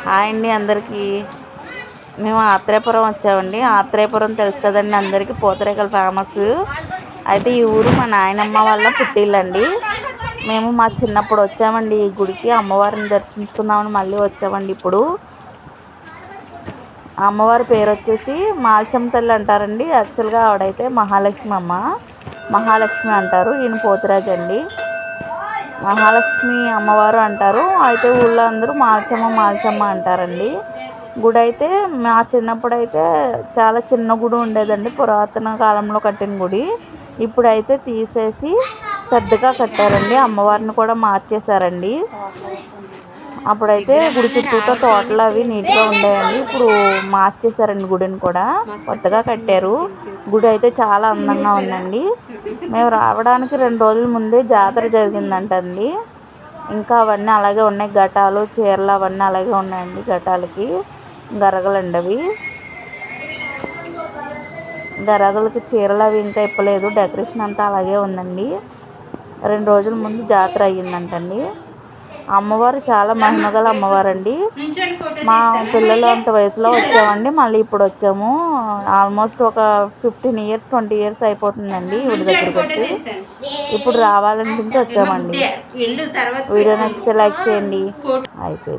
Hi అండి అందరికీ. మేము ఆత్రేయపురం వచ్చామండి. ఆత్రేయపురం తెలుసు కదండి అందరికీ, పూతరేకులు ఫేమస్. అయితే ఈ ఊరు మా నాయనమ్మ వాళ్ళ పుట్టిల్లండి. మేము మా చిన్నప్పుడు వచ్చామండి ఈ గుడికి, అమ్మవారిని దర్శించుకుందామని మళ్ళీ వచ్చామండి. ఇప్పుడు అమ్మవారి పేరు వచ్చేసి మాల్చమ్మ తల్లి అంటారండి. యాక్చువల్గా ఆవిడైతే మహాలక్ష్మి అంటారు. ఈయన పోతురాజు అండి. మహాలక్ష్మి అమ్మవారు అంటారు. అయితే ఊళ్ళో అందరూ మాల్చమ్మ అంటారండి. గుడి అయితే మా చిన్నప్పుడు అయితే చాలా చిన్న గుడి ఉండేదండి, పురాతన కాలంలో కట్టిన గుడి. ఇప్పుడైతే తీసేసి పెద్దగా కట్టారండి, అమ్మవారిని కూడా మార్చేశారండి. అప్పుడైతే గుడి చుట్టూతో తోటలు అవి నీట్గా ఉండేయండి. ఇప్పుడు మార్చేశారండి గుడిని కూడా, కొత్తగా కట్టారు. గుడి అయితే చాలా అందంగా ఉందండి. మేము రావడానికి 2 రోజుల ముందే జాతర జరిగిందంటండి. ఇంకా అవన్నీ అలాగే ఉన్నాయి, ఘటాలు చీరలు అవన్నీ అలాగే ఉన్నాయండి. ఘటాలకి గరగలండి, అవి గరగలకి చీరలు అవి ఇంకా ఇప్పలేదు, డెకరేషన్ అంతా అలాగే ఉందండి. 2 రోజుల ముందు జాతర అయ్యిందంటండి. అమ్మవారు చాలా మహిమగల అమ్మవారండి. మా పిల్లలు అంత వయసులో వచ్చామండి, మళ్ళీ ఇప్పుడు వచ్చాము. ఆల్మోస్ట్ ఒక 15 ఇయర్స్ 20 ఇయర్స్ అయిపోతుందండి ఊరి దగ్గరికి వచ్చి. ఇప్పుడు రావాలనిపించి వచ్చామండి. వీడియో నచ్చితే లైక్ చేయండి. అయిపోయింది.